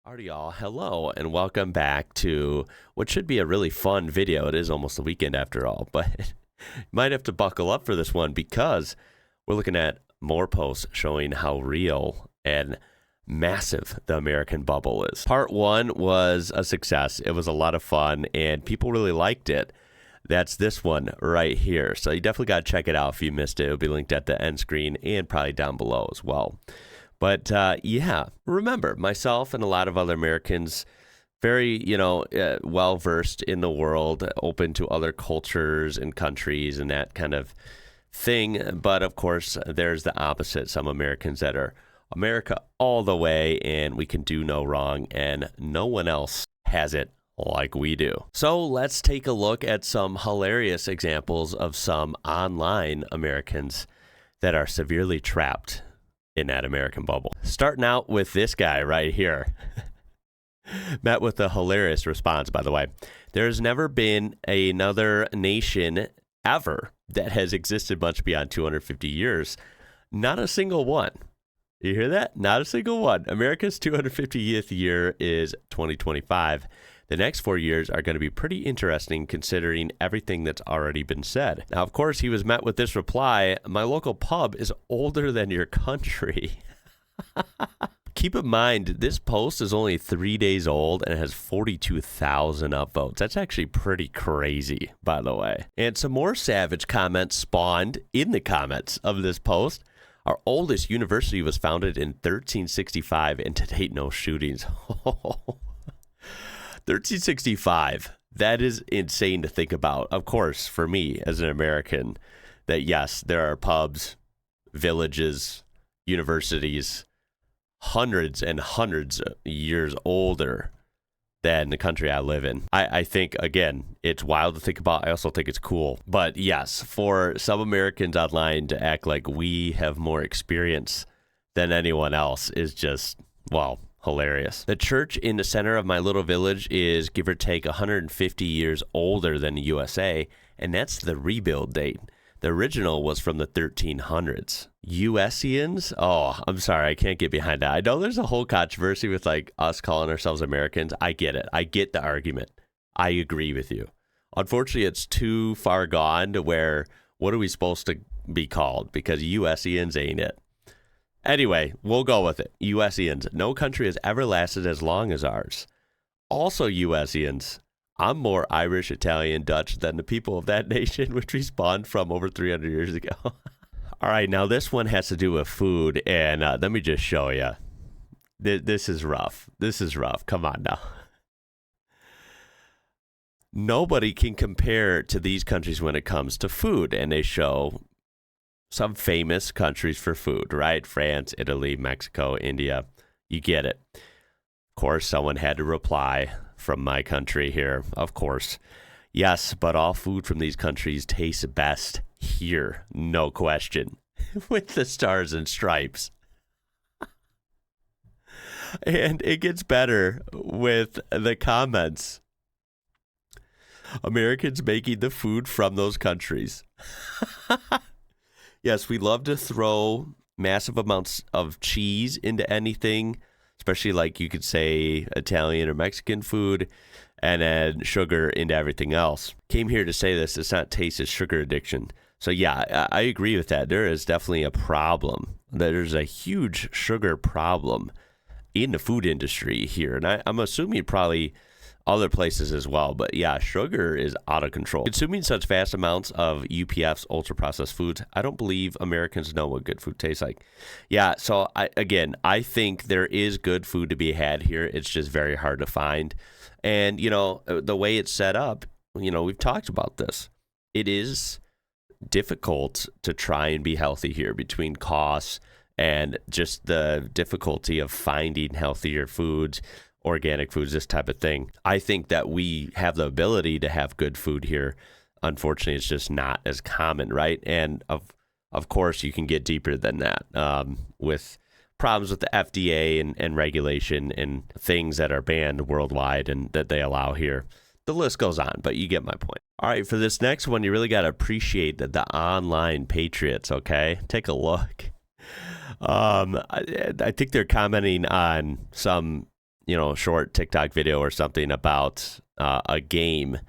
Alrighty, y'all. Hello, and welcome back to what should be a really fun video. It is almost the weekend after all, but you might have to buckle up for this one because we're looking at more posts showing how real and massive the American bubble is. Part one was a success. It was a lot of fun, and people really liked it. That's this one right here. So you definitely got to check it out if you missed it. It'll be linked at the end screen and probably down below as well. But yeah, remember, myself and a lot of other Americans, very, well-versed in the world, open to other cultures and countries and that kind of thing. But of course, there's the opposite. Some Americans that are America all the way and we can do no wrong and no one else has it like we do. So let's take a look at some hilarious examples of some online Americans that are severely trapped in that American bubble. Starting out with this guy right here. Met with a hilarious response, by the way. There's never been another nation ever that has existed much beyond 250 years. Not a single one. You hear that? Not a single one. America's 250th year is 2025. The next 4 years are going to be pretty interesting considering everything that's already been said. Now, of course, he was met with this reply, "My local pub is older than your country." Keep in mind, this post is only 3 days old and has 42,000 upvotes. That's actually pretty crazy, by the way. And some more savage comments spawned in the comments of this post. Our oldest university was founded in 1365, and to date, no shootings. 1365. That is insane to think about. Of course, for me as an American, that yes, there are pubs, villages, universities, hundreds and hundreds of years older than the country I live in. I think, again, it's wild to think about. I also think it's cool. But yes, for some Americans online to act like we have more experience than anyone else is just, well, hilarious. The church in the center of my little village is give or take 150 years older than the USA, and that's the rebuild date. The original was from the 1300s. USians? Oh, I'm sorry, I can't get behind that. I know there's a whole controversy with like us calling ourselves Americans. I get it. I get the argument. I agree with you. Unfortunately, it's too far gone to where what are we supposed to be called? Because USians ain't it. Anyway, we'll go with it. USians. No country has ever lasted as long as ours. Also, USians. I'm more Irish, Italian, Dutch than the people of that nation, which we spawned from over 300 years ago. All right, now this one has to do with food, and let me just show you. This is rough. This is rough. Come on now. Nobody can compare to these countries when it comes to food, and they show some famous countries for food, right? France, Italy, Mexico, India. You get it. Of course, someone had to reply from my country here. Of course. Yes, but all food from these countries tastes best here. No question. With the stars and stripes. And it gets better with the comments. Americans making the food from those countries. Yes, we love to throw massive amounts of cheese into anything, especially like you could say Italian or Mexican food, and then sugar into everything else. Came here to say this, it's not taste, it's sugar addiction. So yeah, I agree with that. There is definitely a problem. There's a huge sugar problem in the food industry here, and I'm assuming probably other places as well. But yeah, sugar is out of control. Consuming such vast amounts of UPF's ultra-processed foods, I don't believe Americans know what good food tastes like. Yeah, so I think there is good food to be had here. It's just very hard to find. And, the way it's set up, we've talked about this. It is difficult to try and be healthy here between costs and just the difficulty of finding healthier foods, organic foods, this type of thing. I think that we have the ability to have good food here. Unfortunately, it's just not as common, right? And of course, you can get deeper than that with problems with the FDA and regulation and things that are banned worldwide and that they allow here. The list goes on, but you get my point. All right, for this next one, you really got to appreciate the online patriots, okay? Take a look. I think they're commenting on some short TikTok video or something about a game.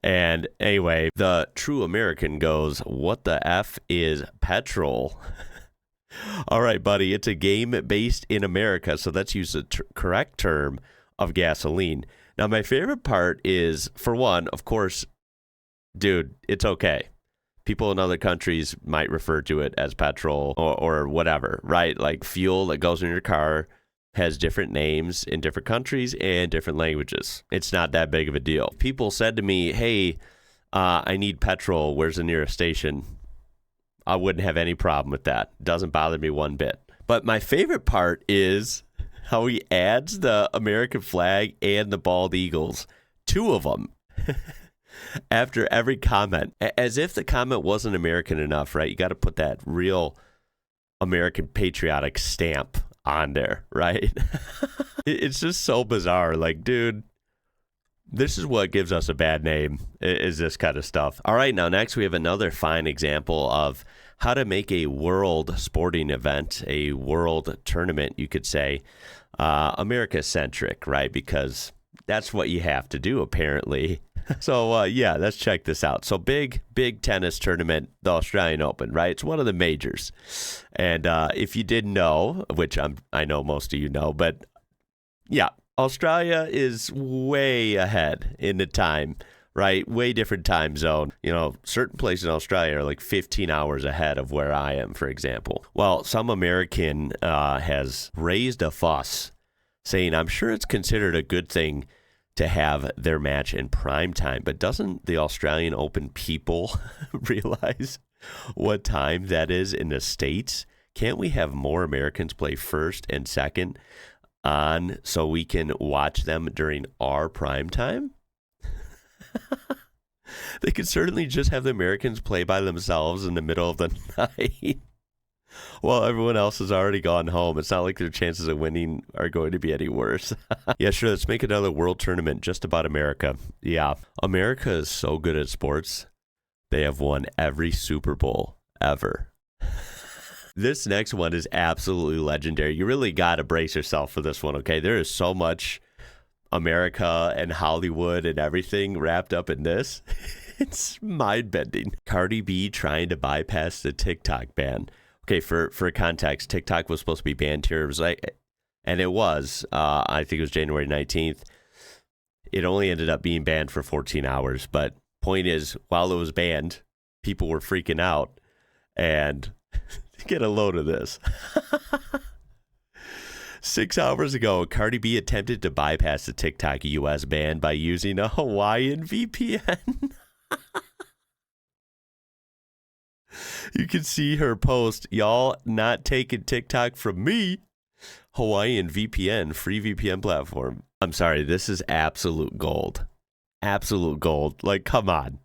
And anyway, the true American goes, "What the F is petrol?" All right, buddy, it's a game based in America, so let's use the correct term of gasoline. Now, my favorite part is, for one, of course, dude, it's okay. People in other countries might refer to it as petrol or whatever, right? Like fuel that goes in your car has different names in different countries and different languages. It's not that big of a deal. People said to me, "Hey, I need petrol. Where's the nearest station?" I wouldn't have any problem with that. Doesn't bother me one bit. But my favorite part is how he adds the American flag and the bald eagles, 2 of them, after every comment, as if the comment wasn't American enough, right? You got to put that real American patriotic stamp on there, right? It's just so bizarre. Like, dude, this is what gives us a bad name, is this kind of stuff. All right, now next we have another fine example of how to make a world sporting event, a world tournament, you could say, America-centric, right? Because that's what you have to do, apparently. So, let's check this out. So, big tennis tournament, the Australian Open, right? It's one of the majors. And if you didn't know, which I know most of you know, but yeah, Australia is way ahead in the time, right? Way different time zone. Certain places in Australia are like 15 hours ahead of where I am, for example. Well, some American has raised a fuss saying, I'm sure it's considered a good thing to have their match in prime time, but doesn't the Australian Open people realize what time that is in the States? Can't we have more Americans play first and second on so we can watch them during our prime time? They could certainly just have the Americans play by themselves in the middle of the night while everyone else has already gone home. It's not like their chances of winning are going to be any worse. Yeah, sure, let's make another world tournament just about America. Yeah, America is so good at sports. They have won every Super Bowl ever. This next one is absolutely legendary. You really got to brace yourself for this one, okay? There is so much America and Hollywood and everything wrapped up in this. It's mind-bending. Cardi B trying to bypass the TikTok ban. Okay, for context, TikTok was supposed to be banned here. It was and it was. I think it was January 19th. It only ended up being banned for 14 hours. But point is, while it was banned, people were freaking out. And get a load of this. 6 hours ago, Cardi B attempted to bypass the TikTok US ban by using a Hawaiian VPN. You can see her post, "Y'all not taking TikTok from me. Hawaiian VPN, free VPN platform." I'm sorry, this is absolute gold. Absolute gold. Like, come on.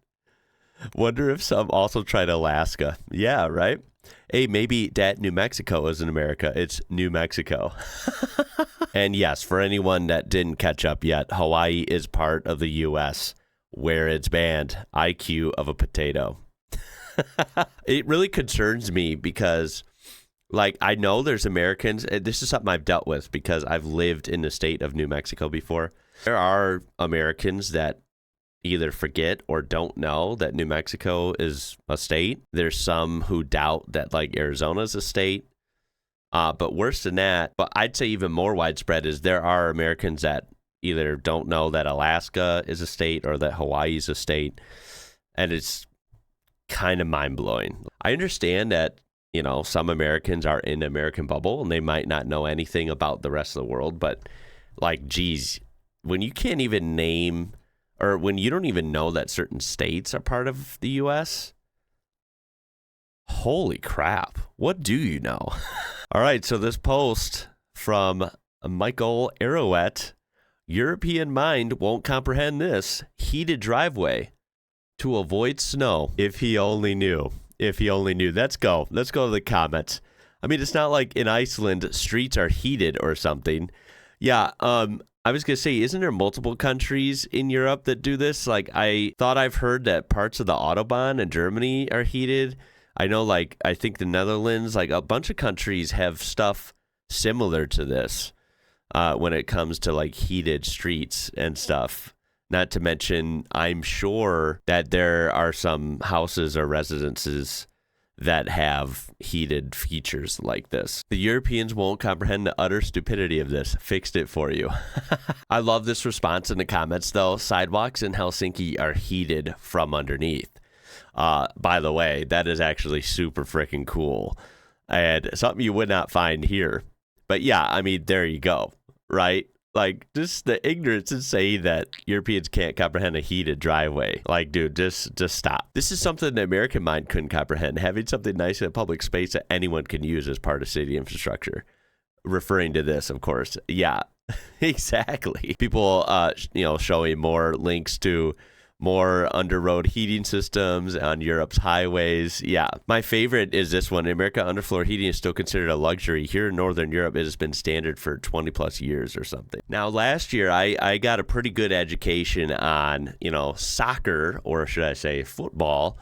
Wonder if some also tried Alaska. Yeah, right? Hey, maybe that New Mexico isn't America. It's New Mexico. And yes, for anyone that didn't catch up yet, Hawaii is part of the U.S. where it's banned. IQ of a potato. It really concerns me because, like, I know there's Americans. This is something I've dealt with because I've lived in the state of New Mexico before. There are Americans that either forget or don't know that New Mexico is a state. There's some who doubt that, like, Arizona's a state. But worse than that, but I'd say even more widespread, is there are Americans that either don't know that Alaska is a state or that Hawaii is a state. And it's kind of mind-blowing. I understand that, some Americans are in the American bubble and they might not know anything about the rest of the world. But, like, geez, when you can't even name, or when you don't even know that certain states are part of the U.S., holy crap, what do you know? All right, so this post from Michael Arrowet, European mind won't comprehend this. Heated driveway to avoid snow. If he only knew. If he only knew. Let's go. Let's go to the comments. I mean, it's not like in Iceland streets are heated or something. Yeah, I was going to say, isn't there multiple countries in Europe that do this? Like, I thought I've heard that parts of the Autobahn in Germany are heated. I know, like, I think the Netherlands, like a bunch of countries have stuff similar to this. when it comes to like heated streets and stuff. Not to mention, I'm sure that there are some houses or residences that have heated features like this. The Europeans won't comprehend the utter stupidity of this. Fixed it for you. I love this response in the comments, though. Sidewalks in Helsinki are heated from underneath. By the way, that is actually super freaking cool and something you would not find here. But yeah, I mean, there you go, right? Like, just the ignorance in saying that Europeans can't comprehend a heated driveway. Like, dude, just stop. This is something the American mind couldn't comprehend. Having something nice in a public space that anyone can use as part of city infrastructure. Referring to this, of course. Yeah, exactly. People, showing more links to more under-road heating systems on Europe's highways. Yeah. My favorite is this one. In America, underfloor heating is still considered a luxury. Here in Northern Europe, it has been standard for 20 plus years or something. Now, last year, I got a pretty good education on, soccer, or should I say football,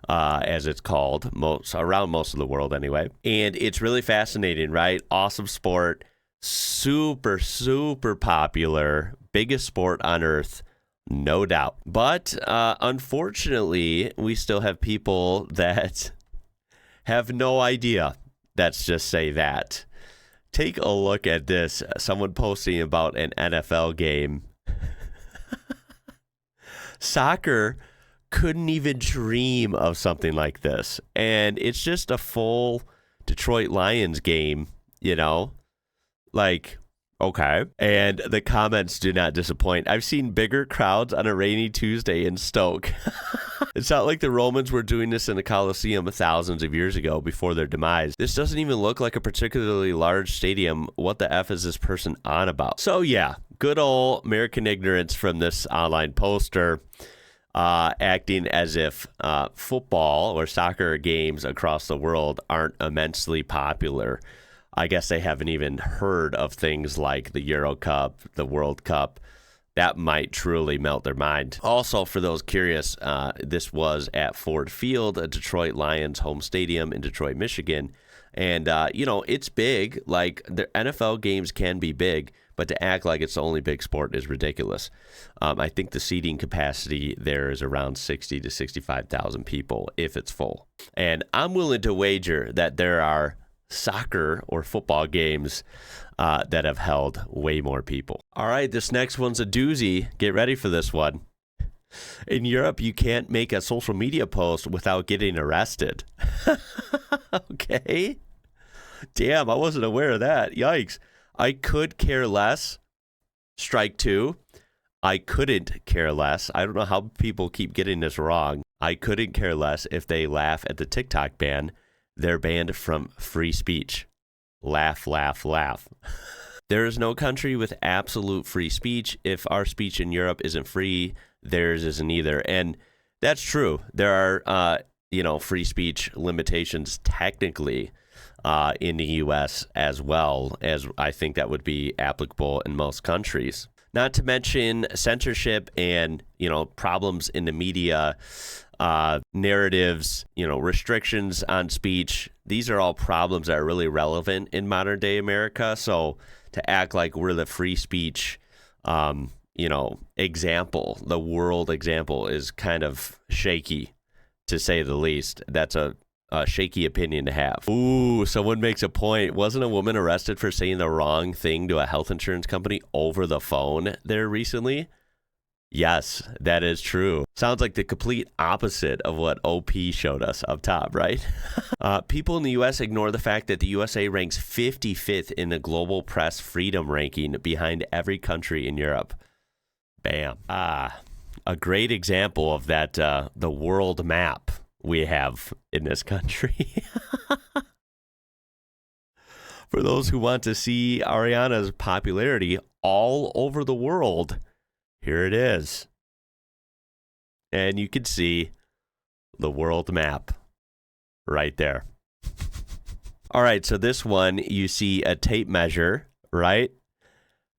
as it's called, around most of the world anyway. And it's really fascinating, right? Awesome sport. Super, super popular. Biggest sport on earth. No doubt. But unfortunately, we still have people that have no idea. Let's just say that. Take a look at this. Someone posting about an NFL game. Soccer couldn't even dream of something like this. And it's just a full Detroit Lions game, Like, okay. And the comments do not disappoint. I've seen bigger crowds on a rainy Tuesday in Stoke. It's not like the Romans were doing this in the Colosseum thousands of years ago before their demise. This doesn't even look like a particularly large stadium. What the F is this person on about? So yeah, good old American ignorance from this online poster, acting as if football or soccer games across the world aren't immensely popular. I guess they haven't even heard of things like the Euro Cup, the World Cup. That might truly melt their mind. Also, for those curious, this was at Ford Field, a Detroit Lions home stadium in Detroit, Michigan. And, it's big. Like, the NFL games can be big, but to act like it's the only big sport is ridiculous. I think the seating capacity there is around 60 to 65,000 people if it's full. And I'm willing to wager that there are soccer or football games that have held way more people. All right, this next one's a doozy. Get ready for this one. In Europe, you can't make a social media post without getting arrested. Okay. Damn, I wasn't aware of that. Yikes. I could care less. Strike two. I couldn't care less. I don't know how people keep getting this wrong. I couldn't care less if they laugh at the TikTok ban. They're banned from free speech. Laugh, laugh, laugh. There is no country with absolute free speech. If our speech in Europe isn't free, theirs isn't either. And that's true. There are, free speech limitations technically in the U.S. as well, as I think that would be applicable in most countries. Not to mention censorship and, problems in the media, narratives, restrictions on speech. These are all problems that are really relevant in modern day America. So to act like we're the free speech, example, the world example is kind of shaky, to say the least. That's a shaky opinion to have. Ooh, someone makes a point. Wasn't a woman arrested for saying the wrong thing to a health insurance company over the phone there recently? Yes, that is true. Sounds like the complete opposite of what OP showed us up top, right? People in the U.S. ignore the fact that the USA ranks 55th in the global press freedom ranking behind every country in Europe. Bam. A great example of that, the world map we have in this country. For those who want to see Ariana's popularity all over the world, here it is. And you can see the world map right there. All right, so this one, you see a tape measure, right?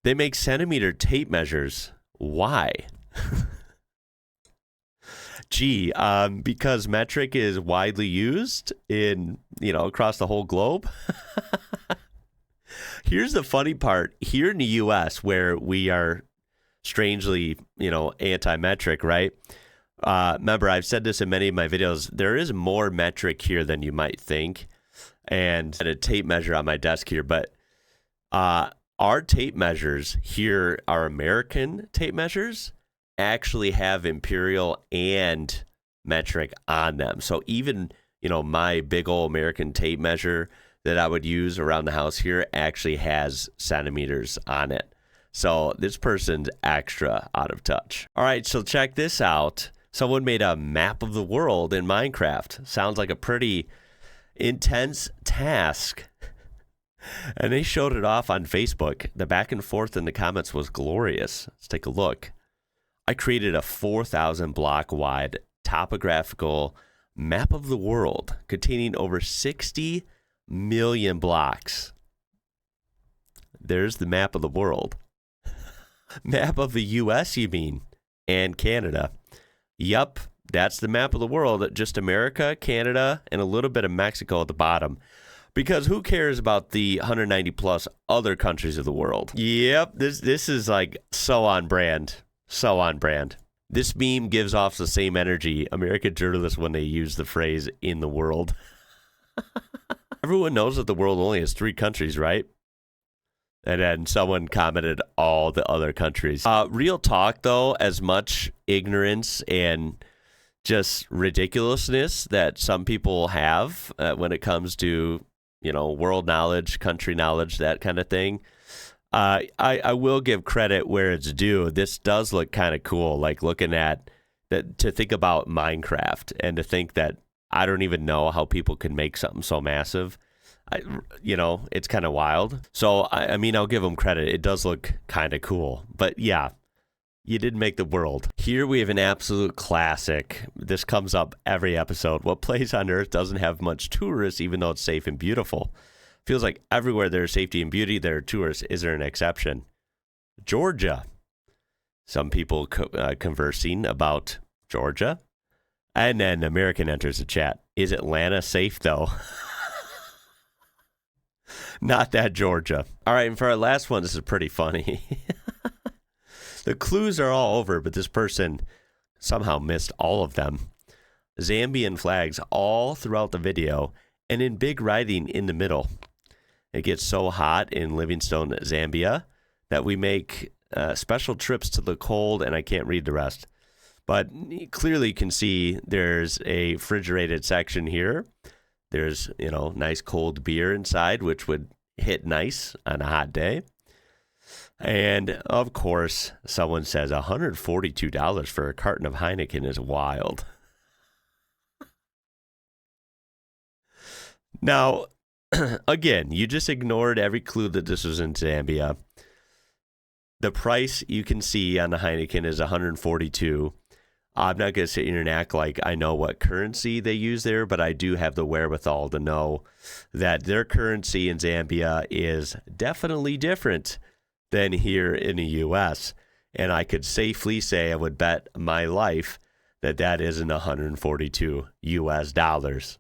They make centimeter tape measures. Why? Because metric is widely used in, across the whole globe. Here's the funny part. Here in the U.S., where we are strangely, anti-metric, right? Remember, I've said this in many of my videos. There is more metric here than you might think. And a tape measure on my desk here. But our tape measures here, our American tape measures, actually have imperial and metric on them. So even, my big old American tape measure that I would use around the house here actually has centimeters on it. So this person's extra out of touch. All right, so check this out. Someone made a map of the world in Minecraft. Sounds like a pretty intense task. And they showed it off on Facebook. The back and forth in the comments was glorious. Let's take a look. I created a 4,000 block wide topographical map of the world containing over 60 million blocks. There's the map of the world. Map of the US, you mean? And Canada. Yup, that's the map of the world. Just America, Canada, and a little bit of Mexico at the bottom. Because who cares about the 190 plus other countries of the world? Yep, this is like so on brand. So on brand. This meme gives off the same energy American journalists when they use the phrase in the world. Everyone knows that the world only has 3 countries, right? And then someone commented all the other countries. Real talk, though, as much ignorance and just ridiculousness that some people have when it comes to, world knowledge, country knowledge, that kind of thing. I will give credit where it's due. This does look kind of cool, like looking at that, to think about Minecraft and to think that I don't even know how people can make something so massive. It's kind of wild. So, I mean, I'll give them credit. It does look kind of cool. But yeah, you did make the world. Here we have an absolute classic. This comes up every episode. What place on earth doesn't have much tourists, even though it's safe and beautiful? Feels like everywhere there's safety and beauty, there are tourists. Is there an exception? Georgia. Some people conversing about Georgia. And then American enters the chat. Is Atlanta safe, though? Not that Georgia. All right, and for our last one, this is pretty funny. The clues are all over, but this person somehow missed all of them. Zambian flags all throughout the video and in big writing in the middle. It gets so hot in Livingstone, Zambia, that we make special trips to the cold, and I can't read the rest. But you clearly can see there's a refrigerated section here. There's, nice cold beer inside, which would hit nice on a hot day. And, of course, someone says $142 for a carton of Heineken is wild. Now, again, you just ignored every clue that this was in Zambia. The price you can see on the Heineken is $142. I'm not going to sit here and act like I know what currency they use there, but I do have the wherewithal to know that their currency in Zambia is definitely different than here in the U.S. And I could safely say, I would bet my life that that isn't 142 U.S. dollars.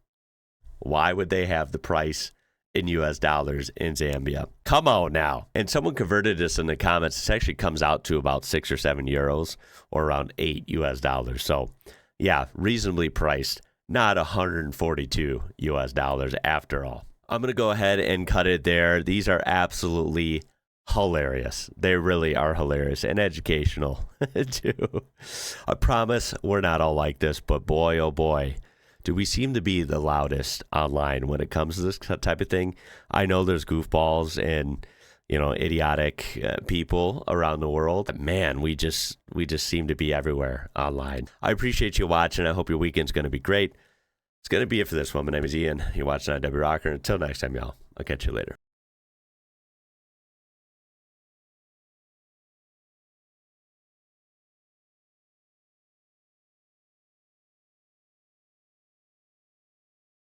Why would they have the price in U.S. dollars in Zambia? Come on now. And someone converted this in the comments. This actually comes out to about 6 or 7 euros or around 8 U.S. dollars. So, yeah, reasonably priced. Not 142 U.S. dollars after all. I'm going to go ahead and cut it there. These are absolutely hilarious. They really are hilarious and educational, too. I promise we're not all like this, but boy, oh boy, do we seem to be the loudest online when it comes to this type of thing. I know there's goofballs and, idiotic people around the world. But man, we just seem to be everywhere online. I appreciate you watching. I hope your weekend's going to be great. It's going to be it for this one. My name is Ian. You're watching IWrocker. Until next time, y'all. I'll catch you later.